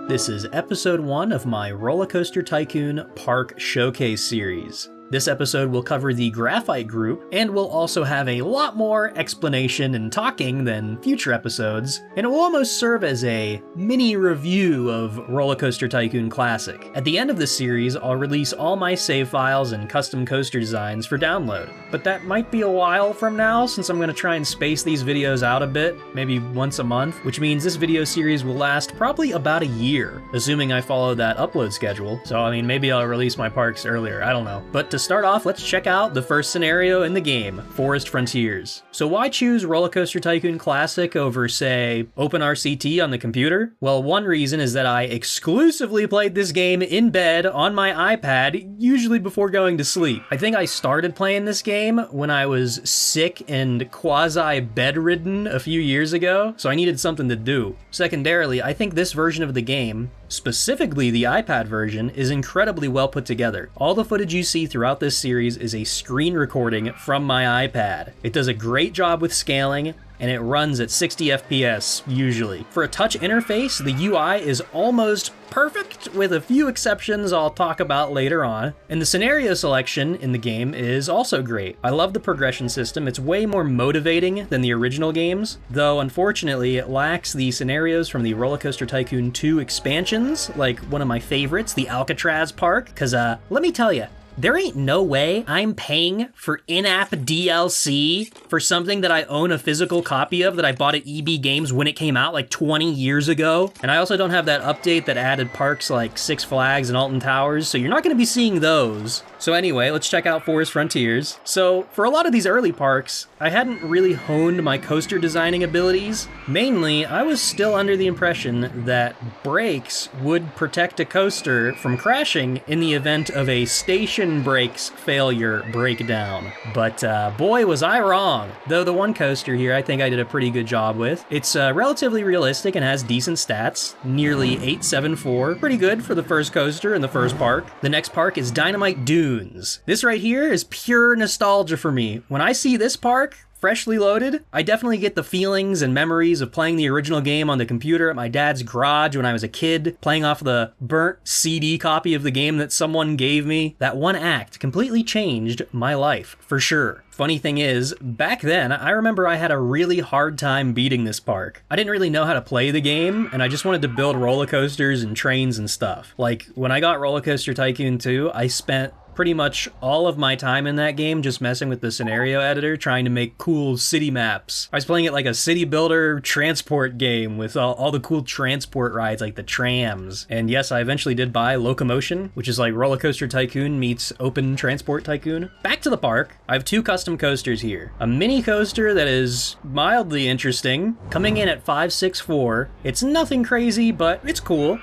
This is episode 1 of my Roller Coaster Tycoon Park Showcase series. This episode will cover the Graphite group, and will also have a lot more explanation and talking than future episodes, and it will almost serve as a mini review of Roller Coaster Tycoon Classic. At the end of this series, I'll release all my save files and custom coaster designs for download, but that might be a while from now since I'm going to try and space these videos out a bit, maybe once a month, which means this video series will last probably about a year, assuming I follow that upload schedule. So I mean, maybe I'll release my parks earlier, I don't know. But to start off, let's check out the first scenario in the game, Forest Frontiers. So why choose Roller Coaster Tycoon Classic over, say, OpenRCT on the computer? Well, one reason is that I exclusively played this game in bed on my iPad, usually before going to sleep. I think I started playing this game when I was sick and quasi-bedridden a few years ago, so I needed something to do. Secondarily, I think this version of the game, specifically the iPad version, is incredibly well put together. All the footage you see throughout this series is a screen recording from my iPad. It does a great job with scaling, and it runs at 60 FPS, usually. For a touch interface, the UI is almost perfect, with a few exceptions I'll talk about later on. And the scenario selection in the game is also great. I love the progression system. It's way more motivating than the original games, though unfortunately it lacks the scenarios from the Roller Coaster Tycoon 2 expansions, like one of my favorites, the Alcatraz Park, because let me tell you, there ain't no way I'm paying for in-app DLC for something that I own a physical copy of that I bought at EB Games when it came out like 20 years ago. And I also don't have that update that added parks like Six Flags and Alton Towers, so you're not going to be seeing those. So anyway, let's check out Forest Frontiers. So for a lot of these early parks, I hadn't really honed my coaster designing abilities. Mainly, I was still under the impression that brakes would protect a coaster from crashing in the event of a station brakes failure breakdown. But boy was I wrong. Though the one coaster here I think I did a pretty good job with. It's relatively realistic and has decent stats, nearly 874, pretty good for the first coaster in the first park. The next park is Dynamite Dunes. This right here is pure nostalgia for me. When I see this park, freshly loaded, I definitely get the feelings and memories of playing the original game on the computer at my dad's garage when I was a kid, playing off the burnt CD copy of the game that someone gave me. That one act completely changed my life, for sure. Funny thing is, back then, I remember I had a really hard time beating this park. I didn't really know how to play the game, and I just wanted to build roller coasters and trains and stuff. Like, when I got Roller Coaster Tycoon 2, I spent pretty much all of my time in that game just messing with the scenario editor, trying to make cool city maps. I was playing it like a city builder transport game with all the cool transport rides like the trams. And yes, I eventually did buy Locomotion, which is like Roller Coaster Tycoon meets Open Transport Tycoon. Back to the park, I have two custom coasters here. A mini coaster that is mildly interesting, coming in at 564. It's nothing crazy, but it's cool.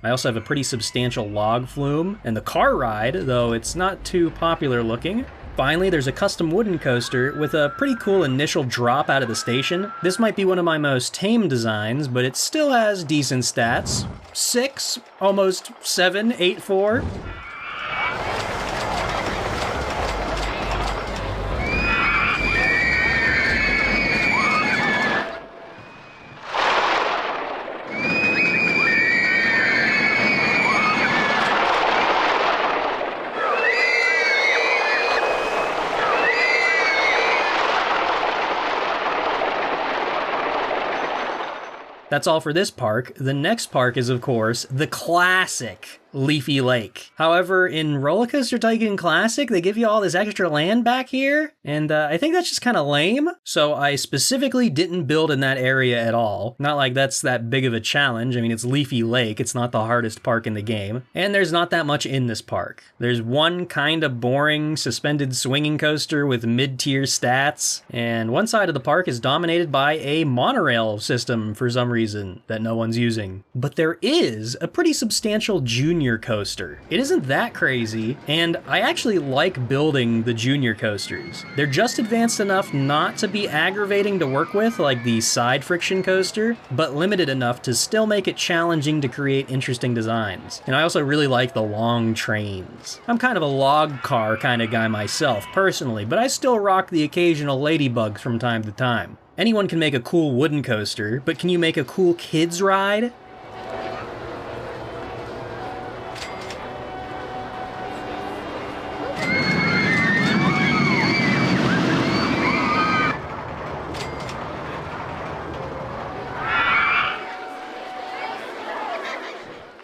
I also have a pretty substantial log flume, and the car ride, though it's not too popular looking. Finally, there's a custom wooden coaster with a pretty cool initial drop out of the station. This might be one of my most tame designs, but it still has decent stats. 6, almost 7, 8, 4. That's all for this park. The next park is, of course, the classic Leafy Lake. However, in Roller Coaster Tycoon Classic, they give you all this extra land back here, and I think that's just kind of lame. So I specifically didn't build in that area at all. Not like that's that big of a challenge. I mean, it's Leafy Lake. It's not the hardest park in the game. And there's not that much in this park. There's one kind of boring suspended swinging coaster with mid-tier stats, and one side of the park is dominated by a monorail system for some reason that no one's using. But there is a pretty substantial junior junior coaster. It isn't that crazy, and I actually like building the junior coasters. They're just advanced enough not to be aggravating to work with like the side friction coaster, but limited enough to still make it challenging to create interesting designs. And I also really like the long trains. I'm kind of a log car kind of guy myself, personally, but I still rock the occasional ladybugs from time to time. Anyone can make a cool wooden coaster, but can you make a cool kids ride?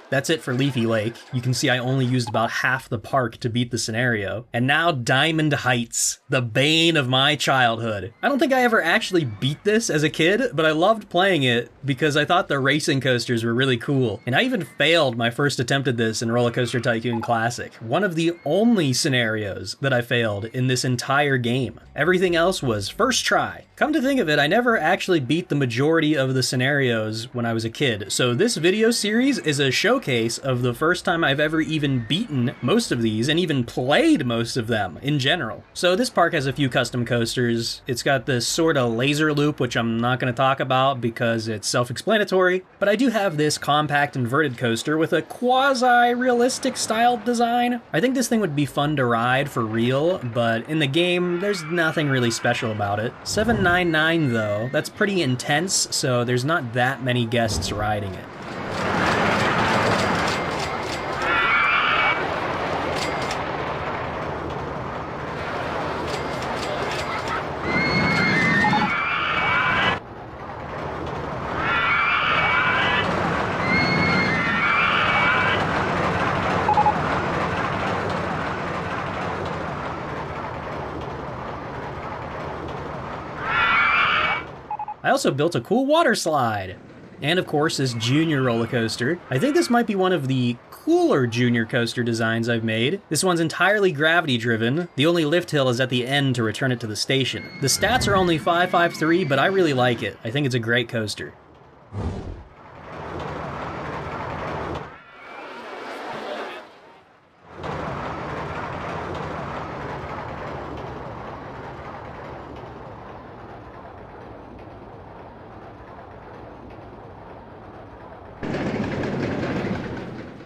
That's it for Leafy Lake. You can see I only used about half the park to beat the scenario. And now Diamond Heights, the bane of my childhood. I don't think I ever actually beat this as a kid, but I loved playing it because I thought the racing coasters were really cool. And I even failed my first attempt at this in Roller Coaster Tycoon Classic. One of the only scenarios that I failed in this entire game. Everything else was first try. Come to think of it, I never actually beat the majority of the scenarios when I was a kid. So this video series is a showcase of the first time I've ever even beaten most of these and even played most of them in general. So this park has a few custom coasters. It's got this sort of laser loop, which I'm not going to talk about because it's self-explanatory, but I do have this compact inverted coaster with a quasi-realistic styled design. I think this thing would be fun to ride for real, but in the game, there's nothing really special about it. 799 though, that's pretty intense, so there's not that many guests riding it. I also built a cool water slide. And of course, this junior roller coaster. I think this might be one of the cooler junior coaster designs I've made. This one's entirely gravity driven. The only lift hill is at the end to return it to the station. The stats are only 553, but I really like it. I think it's a great coaster.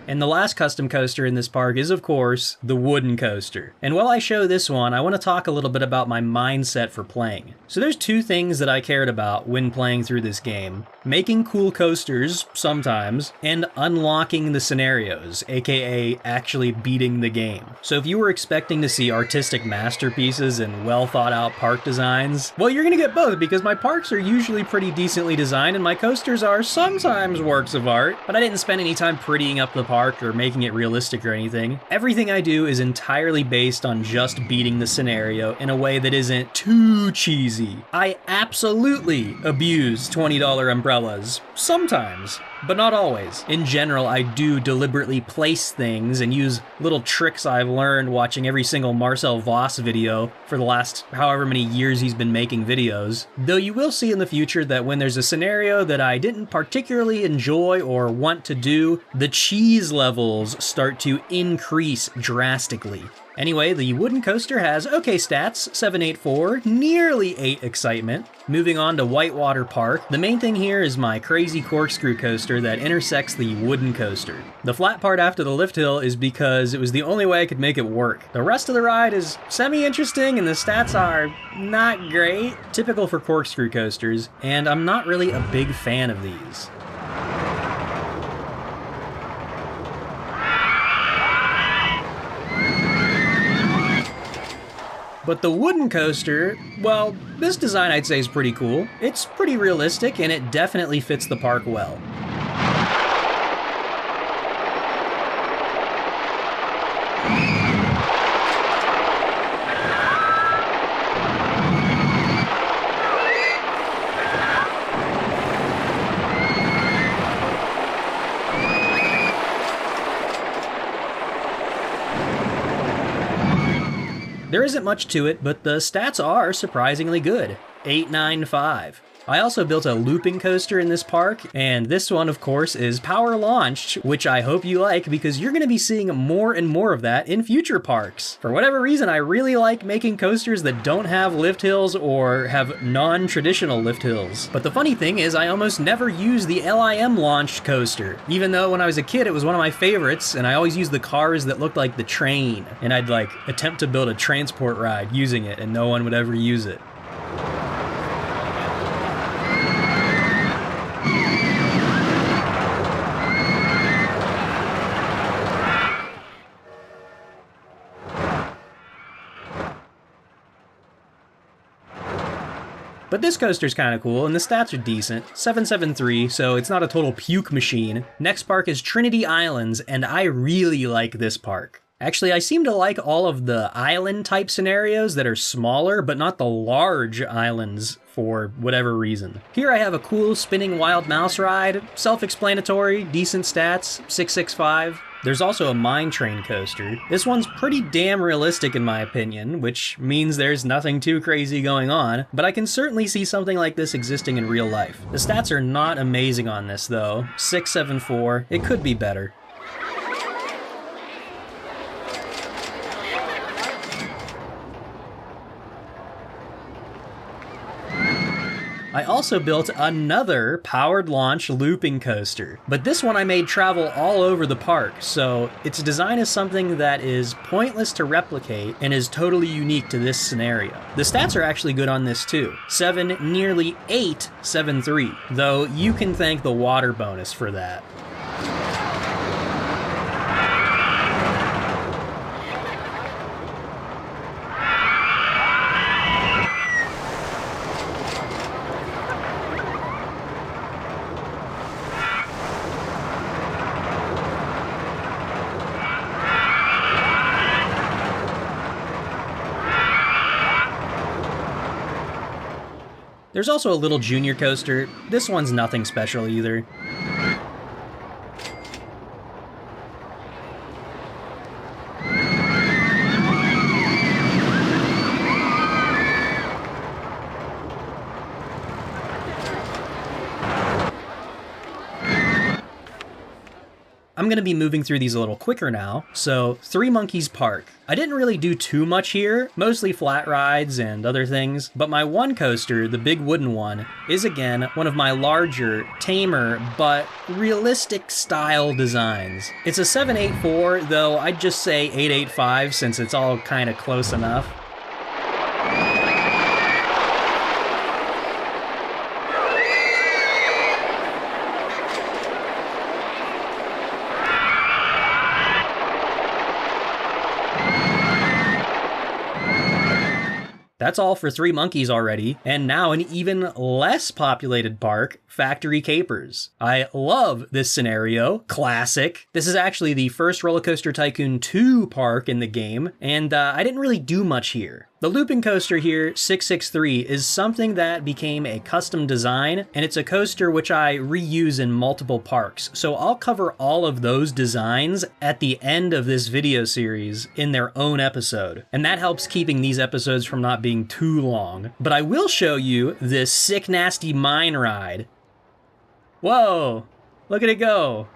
And the last custom coaster in this park is, of course, the wooden coaster. And while I show this one, I want to talk a little bit about my mindset for playing. So there's two things that I cared about when playing through this game. Making cool coasters, sometimes, and unlocking the scenarios, aka actually beating the game. So if you were expecting to see artistic masterpieces and well thought out park designs, well, you're gonna get both because my parks are usually pretty decently designed and my coasters are sometimes works of art, but I didn't spend any time prettying up the park or making it realistic or anything. Everything I do is entirely based on just beating the scenario in a way that isn't too cheesy. I absolutely abuse $20 umbrellas, sometimes, but not always. In general, I do deliberately place things and use little tricks I've learned watching every single Marcel Voss video for the last however many years he's been making videos. Though you will see in the future that when there's a scenario that I didn't particularly enjoy or want to do, the cheese levels start to increase drastically. Anyway, the wooden coaster has okay stats, 784, nearly 8 excitement. Moving on to Whitewater Park, the main thing here is my crazy corkscrew coaster that intersects the wooden coaster. The flat part after the lift hill is because it was the only way I could make it work. The rest of the ride is semi-interesting and the stats are not great, typical for corkscrew coasters, and I'm not really a big fan of these. But the wooden coaster, well, this design I'd say is pretty cool. It's pretty realistic and it definitely fits the park well. There isn't much to it, but the stats are surprisingly good. 895. I also built a looping coaster in this park, and this one, of course, is power launched, which I hope you like because you're going to be seeing more and more of that in future parks. For whatever reason, I really like making coasters that don't have lift hills or have non-traditional lift hills. But the funny thing is, I almost never use the LIM launched coaster, even though when I was a kid it was one of my favorites, and I always used the cars that looked like the train, and I'd like attempt to build a transport ride using it, and no one would ever use it. But this coaster's kinda cool, and the stats are decent. 773, so it's not a total puke machine. Next park is Trinity Islands, and I really like this park. Actually, I seem to like all of the island-type scenarios that are smaller, but not the large islands for whatever reason. Here I have a cool spinning wild mouse ride, self-explanatory, decent stats, 665. There's also a mine train coaster. This one's pretty damn realistic in my opinion, which means there's nothing too crazy going on, but I can certainly see something like this existing in real life. The stats are not amazing on this though, 674, it could be better. I also built another powered launch looping coaster, but this one I made travel all over the park, so its design is something that is pointless to replicate and is totally unique to this scenario. The stats are actually good on this too, 7, nearly 8, 7.3, though you can thank the water bonus for that. There's also a little junior coaster. This one's nothing special either. I'm going to be moving through these a little quicker now. So, Three Monkeys Park. I didn't really do too much here, mostly flat rides and other things, but my one coaster, the big wooden one, is again one of my larger, tamer, but realistic style designs. It's a 784, though I'd just say 885 since it's all kind of close enough. That's all for Three Monkeys already, and now an even less populated park, Factory Capers. I love this scenario, classic. This is actually the first Roller Coaster Tycoon 2 park in the game, and I didn't really do much here. The looping coaster here, 663, is something that became a custom design, and it's a coaster which I reuse in multiple parks, so I'll cover all of those designs at the end of this video series in their own episode, and that helps keeping these episodes from not being too long. But I will show you this sick nasty mine ride. Whoa, look at it go.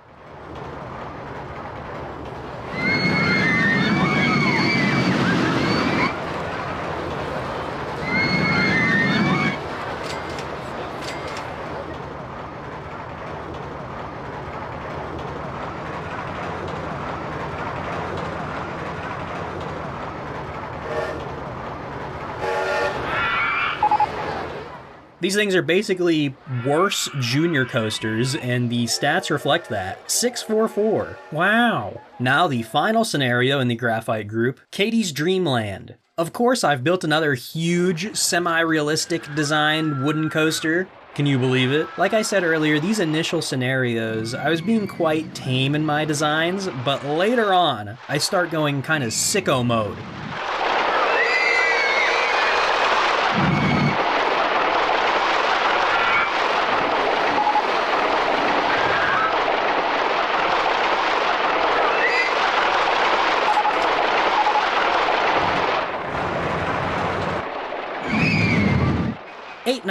These things are basically worse junior coasters, and the stats reflect that. 644. Wow. Now the final scenario in the Graphite group, Katie's Dreamland. Of course, I've built another huge, semi-realistic designed wooden coaster. Can you believe it? Like I said earlier, these initial scenarios, I was being quite tame in my designs, but later on, I start going kind of sicko mode.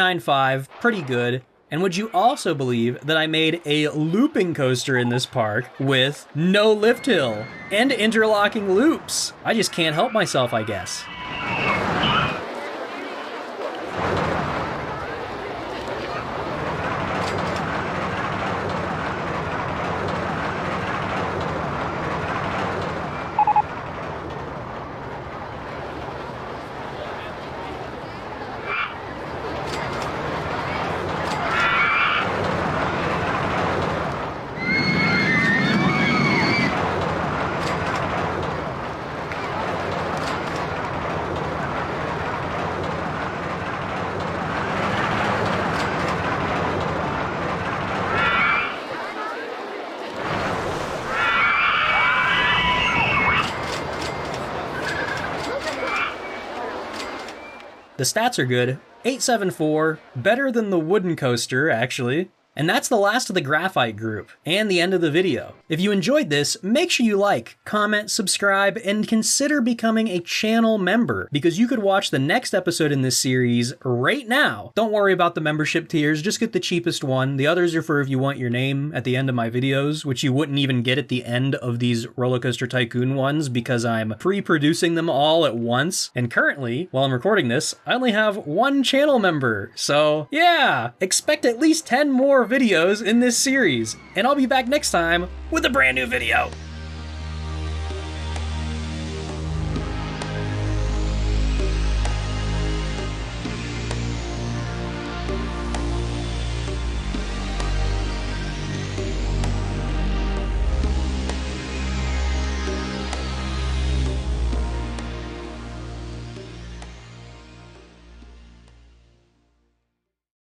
0.95, pretty good. And would you also believe that I made a looping coaster in this park with no lift hill and interlocking loops? I just can't help myself, I guess. The stats are good, 874, better than the wooden coaster, actually. And that's the last of the Graphite group, and the end of the video. If you enjoyed this, make sure you like, comment, subscribe, and consider becoming a channel member, because you could watch the next episode in this series right now. Don't worry about the membership tiers, just get the cheapest one. The others are for if you want your name at the end of my videos, which you wouldn't even get at the end of these Roller Coaster Tycoon ones, because I'm pre-producing them all at once. And currently, while I'm recording this, I only have one channel member. So yeah, expect at least 10 more videos in this series, and I'll be back next time with a brand new video.